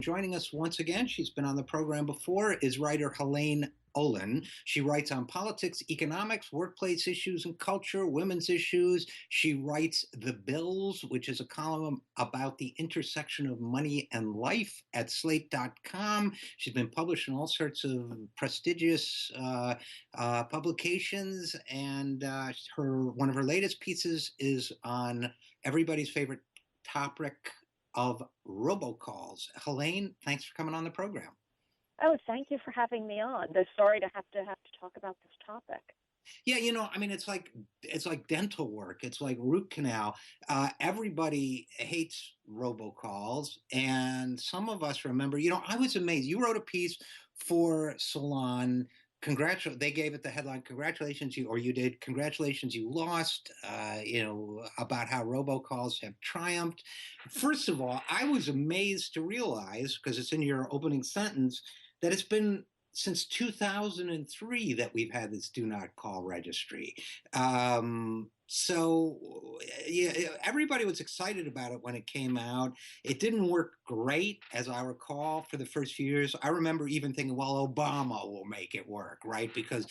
Joining us once again, she's been on the program before, is writer Helaine Olen. She writes on politics, economics, workplace issues and culture, women's issues. She writes The Bills, which is a column about the intersection of money and life at slate.com. She's been published in all sorts of prestigious publications, and one of her latest pieces is on everybody's favorite topic of robocalls. Helaine, thanks for coming on the program. Oh, thank you for having me on. They're sorry to have to talk about this topic. Yeah, it's like dental work. It's like root canal. Everybody hates robocalls, and some of us remember. I was amazed. You wrote a piece for Salon. They gave it the headline, congratulations, congratulations, you lost, about how robocalls have triumphed. First of all, I was amazed to realize, because it's in your opening sentence, that it's been since 2003 that we've had this do not call registry. So everybody was excited about it when it came out. It didn't work great, as I recall, for the first few years. I remember even thinking, well, Obama will make it work, right? Because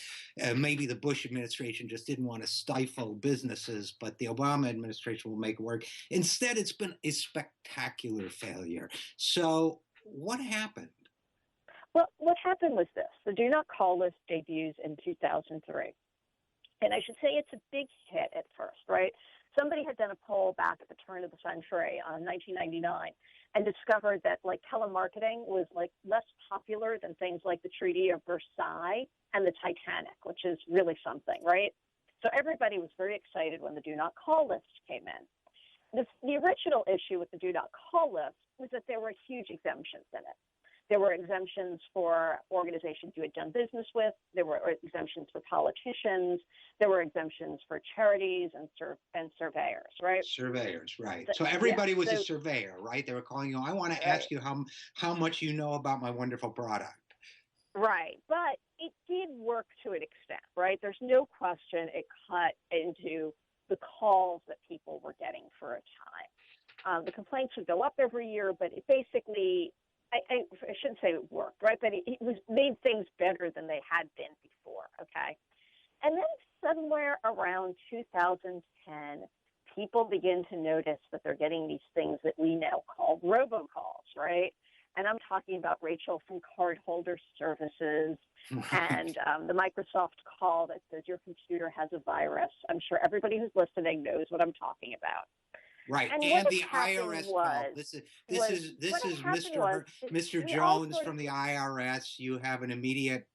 maybe the Bush administration just didn't want to stifle businesses, but the Obama administration will make it work. Instead, it's been a spectacular failure. So what happened? Well, what happened was this. The Do Not Call list debuts in 2003. And I should say it's a big hit at first, right? Somebody had done a poll back at the turn of the century, 1999, and discovered that telemarketing was less popular than things like the Treaty of Versailles and the Titanic, which is really something, right? So everybody was very excited when the Do Not Call list came in. The original issue with the Do Not Call list was that there were huge exemptions in it. There were exemptions for organizations you had done business with. There were exemptions for politicians. There were exemptions for charities and surveyors, right? Surveyors, right. So everybody was a surveyor, right? They were calling you, I want to ask you how much you know about my wonderful product. Right. But it did work to an extent, right? There's no question it cut into the calls that people were getting for a time. The complaints would go up every year, but it basically... I shouldn't say it worked, right? But it made things better than they had been before, okay? And then somewhere around 2010, people begin to notice that they're getting these things that we now call robocalls, right? And I'm talking about Rachel from Cardholder Services and the Microsoft call that says your computer has a virus. I'm sure everybody who's listening knows what I'm talking about. Right, and the IRS call. This is Mr. Jones from the IRS. You have an immediate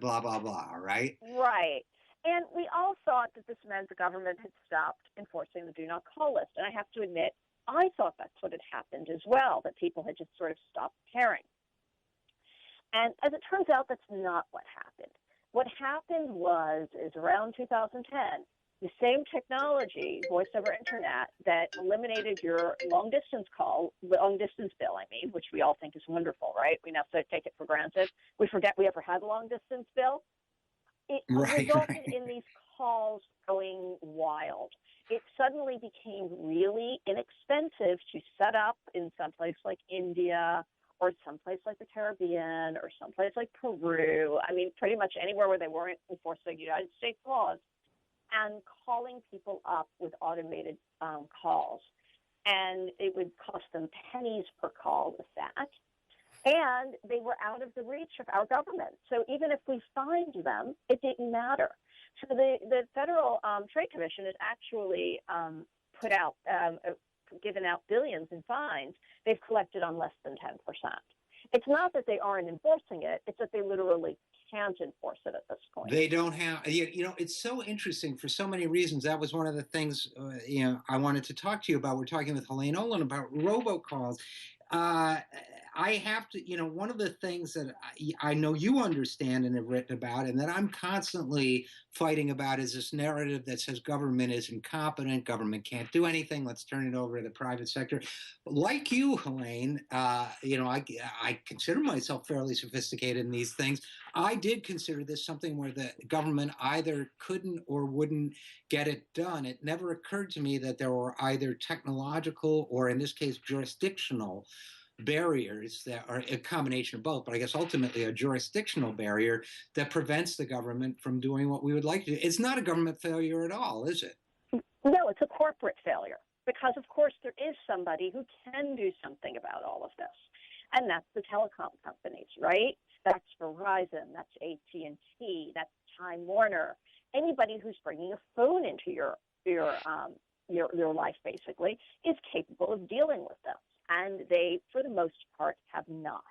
blah blah blah, right? Right, and we all thought that this meant the government had stopped enforcing the Do Not Call list, and I have to admit, I thought that's what had happened as well. That people had just sort of stopped caring. And as it turns out, that's not what happened. What happened is around 2010. The same technology, voice over internet, that eliminated your long distance bill, which we all think is wonderful, right? We now take it for granted. We forget we ever had a long distance bill. It resulted in these calls going wild. It suddenly became really inexpensive to set up in someplace like India or someplace like the Caribbean or someplace like Peru. I mean, pretty much anywhere where they weren't enforcing United States laws, and calling people up with automated calls. And it would cost them pennies per call with that. And they were out of the reach of our government. So even if we fined them, it didn't matter. So the Federal Trade Commission has actually given out billions in fines. They've collected on less than 10%. It's not that they aren't enforcing it. It's that they literally can't enforce it at this point. They don't have, it's so interesting for so many reasons. That was one of the things, I wanted to talk to you about. We're talking with Helaine Olen about robocalls. I have to, one of the things that I know you understand and have written about, and that I'm constantly fighting about, is this narrative that says government is incompetent, government can't do anything, let's turn it over to the private sector. Like you, Helaine, I consider myself fairly sophisticated in these things. I did consider this something where the government either couldn't or wouldn't get it done. It never occurred to me that there were either technological or, in this case, jurisdictional barriers that are a combination of both, but I guess ultimately a jurisdictional barrier that prevents the government from doing what we would like to do. It's not a government failure at all, is it? No, it's a corporate failure because, of course, there is somebody who can do something about all of this, and that's the telecom companies, right? That's Verizon, that's AT&T, that's Time Warner. Anybody who's bringing a phone into your life, basically, is capable of dealing with them, and they, for the most part, have not.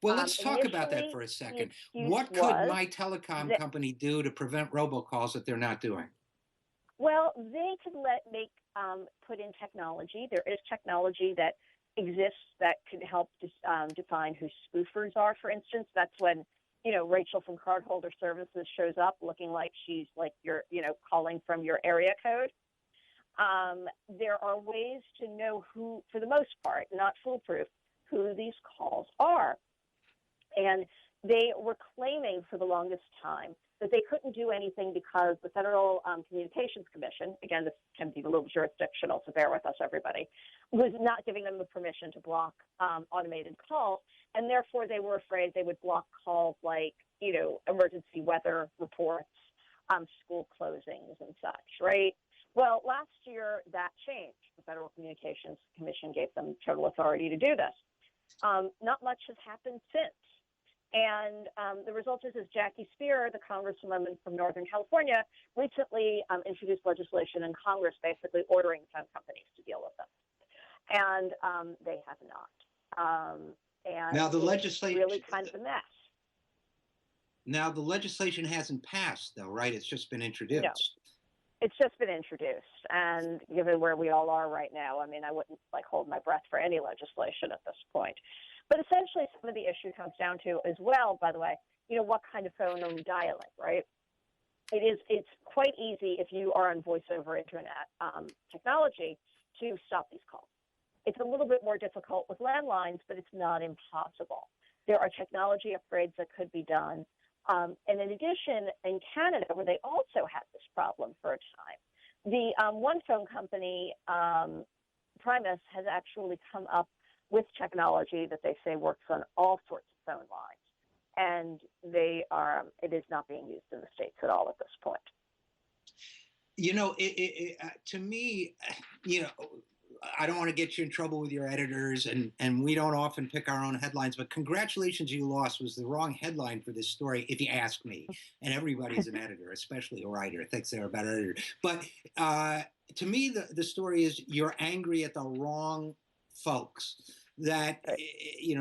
Well, let's talk about that for a second. What could my telecom company do to prevent robocalls that they're not doing? Well, they could put in technology. There is technology that exists that could help define who spoofers are, for instance. That's when, Rachel from Cardholder Services shows up looking like she's like you're, calling from your area code. There are ways to know who, for the most part, not foolproof, who these calls are. And they were claiming for the longest time that they couldn't do anything because the Federal Communications Commission, again, this can be a little jurisdictional, so bear with us, everybody, was not giving them the permission to block automated calls, and therefore they were afraid they would block calls like, emergency weather reports, school closings and such, right? Well, last year that changed. The Federal Communications Commission gave them total authority to do this. Not much has happened since. And the result is Jackie Spear, the congresswoman from Northern California, recently introduced legislation in Congress basically ordering phone companies to deal with them. And they have not. And now the legislation really kind of a mess. Now the legislation hasn't passed, though, right? It's just been introduced. No. It's just been introduced, and given where we all are right now, I mean, I wouldn't hold my breath for any legislation at this point. But essentially, some of the issue comes down to as well, by the way, what kind of phone are we dialing, right? It's quite easy if you are on voice over internet technology to stop these calls. It's a little bit more difficult with landlines, but it's not impossible. There are technology upgrades that could be done. And in addition, in Canada, where they also had this problem for a time, the one phone company, Primus, has actually come up with technology that they say works on all sorts of phone lines. And it is not being used in the States at all at this point. To me, I don't want to get you in trouble with your editors, and we don't often pick our own headlines, but Congratulations You Lost was the wrong headline for this story, if you ask me. And everybody's an editor, especially a writer, thinks they're a better editor. But to me, the story is you're angry at the wrong folks. That,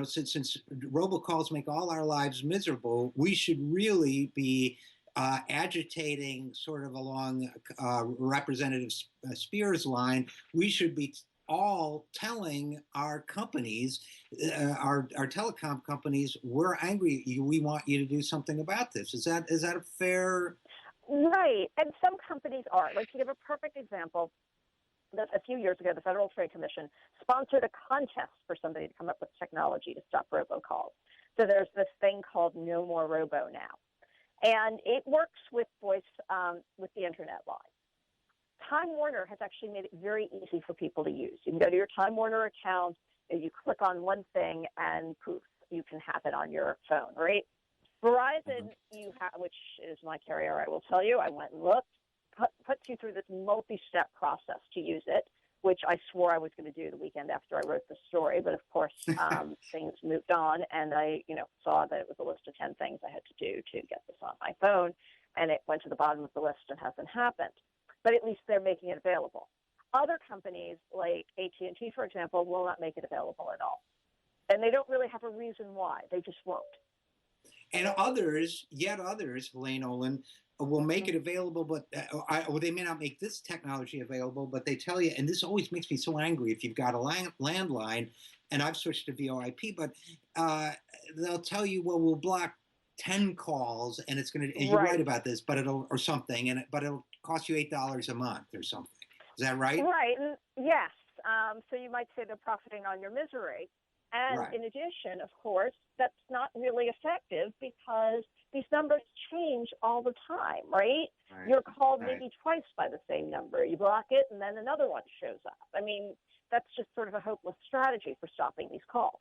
since robocalls make all our lives miserable, we should really be agitating sort of along Representative Spear's line. We should be all telling our companies, our telecom companies, we're angry at you. We want you to do something about this. Is that a fair? Right. And some companies are. Like, to give a perfect example, a few years ago, the Federal Trade Commission sponsored a contest for somebody to come up with technology to stop robocalls. So there's this thing called No More Robo now. And it works with voice, with the internet line. Time Warner has actually made it very easy for people to use. You can go to your Time Warner account, you click on one thing, and poof, you can have it on your phone, right? Verizon, which is my carrier, I will tell you, I went and looked, puts you through this multi-step process to use it, which I swore I was going to do the weekend after I wrote the story. But of course, things moved on, and I, saw that it was a list of 10 things I had to do to get this on my phone, and it went to the bottom of the list and hasn't happened. But at least they're making it available. Other companies, like AT&T, for example, will not make it available at all. And they don't really have a reason why. They just won't. And others, Helaine Olen, will make it available, but or they may not make this technology available, but they tell you, and this always makes me so angry if you've got a landline, and I've switched to VoIP, but they'll tell you, well, we'll block 10 calls, and it's going to, you're right about this, but it'll cost you $8 a month or something. Is that right? Right. Yes. So you might say they're profiting on your misery. And in addition, of course, that's not really effective because these numbers change all the time, right? You're called maybe twice by the same number. You block it, and then another one shows up. I mean, that's just sort of a hopeless strategy for stopping these calls.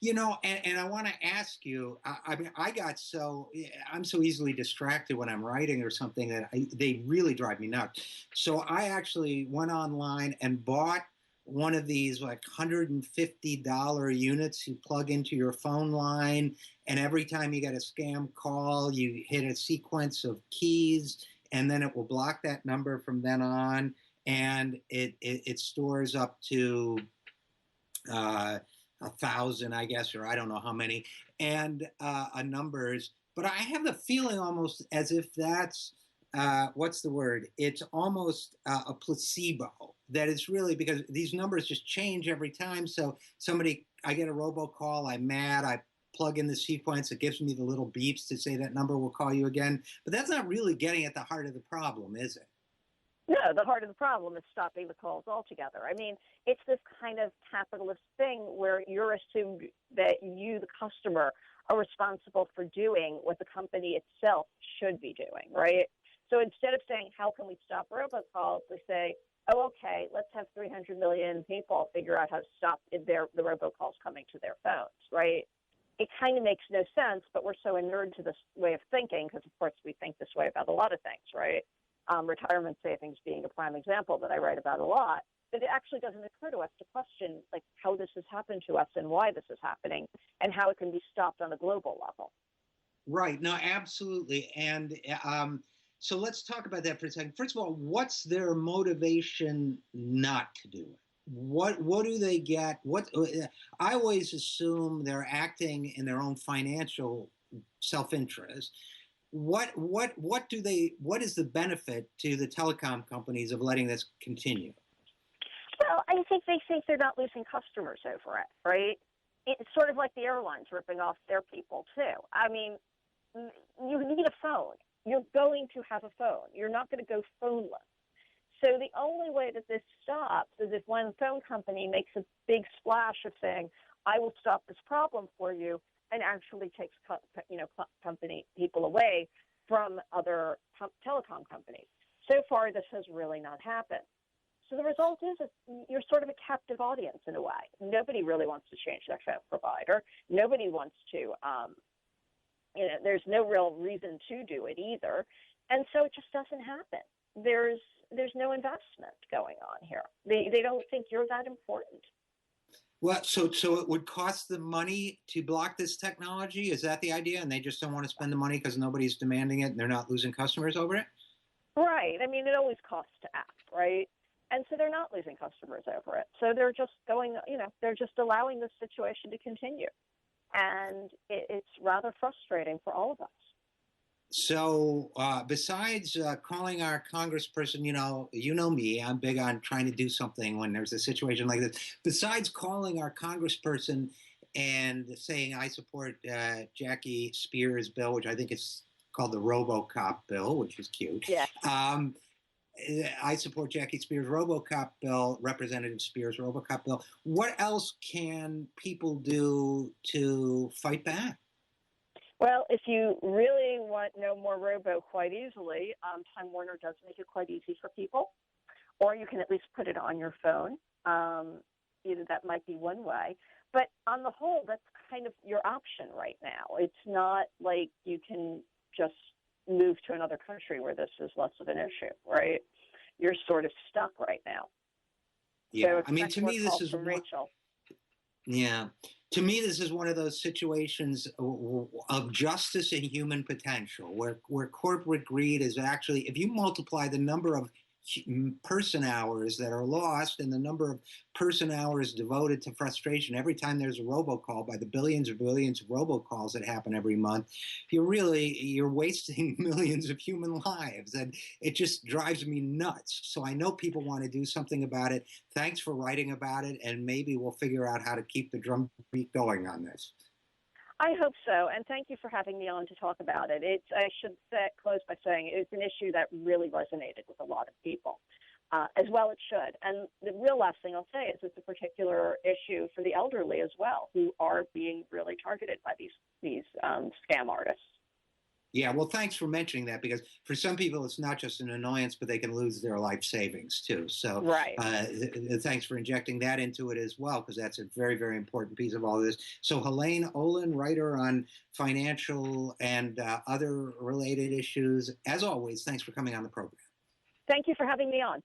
And I want to ask you, I mean, I'm so easily distracted when I'm writing or something that they really drive me nuts. So I actually went online and bought one of these like $150 units you plug into your phone line. And every time you get a scam call, you hit a sequence of keys, and then it will block that number from then on. And it stores up to 1,000, I guess, or I don't know how many, and numbers. But I have the feeling almost as if that's what's the word? It's almost a placebo. That it's really because these numbers just change every time. So I get a robocall, I'm mad, I plug in the sequence, it gives me the little beeps to say that number will call you again. But that's not really getting at the heart of the problem, is it? No, the heart of the problem is stopping the calls altogether. I mean, it's this kind of capitalist thing where you're assumed that you, the customer, are responsible for doing what the company itself should be doing, right? So instead of saying, how can we stop robocalls, we say, oh, okay, let's have 300 million people figure out how to stop the robocalls coming to their phones, right? It kind of makes no sense, but we're so inured to this way of thinking because, of course, we think this way about a lot of things, right? Retirement savings being a prime example that I write about a lot, that it actually doesn't occur to us to question like how this has happened to us and why this is happening and how it can be stopped on a global level. Right. No, absolutely. And so let's talk about that for a second. First of all, what's their motivation not to do it? What do they get? I always assume they're acting in their own financial self-interest. What is the benefit to the telecom companies of letting this continue? Well, I think they think they're not losing customers over it, right? It's sort of like the airlines ripping off their people too. I mean, you need a phone. You're going to have a phone. You're not going to go phoneless. So the only way that this stops is if one phone company makes a big splash of saying, I will stop this problem for you, and actually takes company people away from other telecom companies. So far, this has really not happened. So the result is you're sort of a captive audience in a way. Nobody really wants to change their phone provider. Nobody wants to, there's no real reason to do it either. And so it just doesn't happen. There's no investment going on here. They don't think you're that important. Well, so it would cost them money to block this technology? Is that the idea? And they just don't want to spend the money because nobody's demanding it and they're not losing customers over it? Right. I mean, it always costs to act, right? And so they're not losing customers over it. So they're just they're just allowing this situation to continue. And it's rather frustrating for all of us. So besides calling our congressperson, you know me, I'm big on trying to do something when there's a situation like this. Besides calling our congressperson and saying I support Jackie Spears' bill, which I think is called the RoboCop bill, which is cute. Yeah. I support Jackie Spears' RoboCop bill, Representative Spears' RoboCop bill. What else can people do to fight back? Well, if you really want no more robo quite easily, Time Warner does make it quite easy for people, or you can at least put it on your phone. That might be one way. But on the whole, that's kind of your option right now. It's not like you can just move to another country where this is less of an issue, right? You're sort of stuck right now. Yeah, so I mean, to me, this is Rachel. Yeah. To me, this is one of those situations of justice and human potential where corporate greed is actually, if you multiply the number of person hours that are lost and the number of person hours devoted to frustration every time there's a robocall by the billions of robocalls that happen every month, you're wasting millions of human lives, and it just drives me nuts. So I know people want to do something about it. Thanks for writing about it, and maybe we'll figure out how to keep the drumbeat going on this. I hope so, and thank you for having me on to talk about it. I should close by saying it's an issue that really resonated with a lot of people, as well it should. And the real last thing I'll say is it's a particular issue for the elderly as well, who are being really targeted by these scam artists. Yeah, well, thanks for mentioning that, because for some people it's not just an annoyance, but they can lose their life savings too. So Right. thanks for injecting that into it as well, because that's a very, very important piece of all this. So Helaine Olen, writer on financial and other related issues, as always, thanks for coming on the program. Thank you for having me on.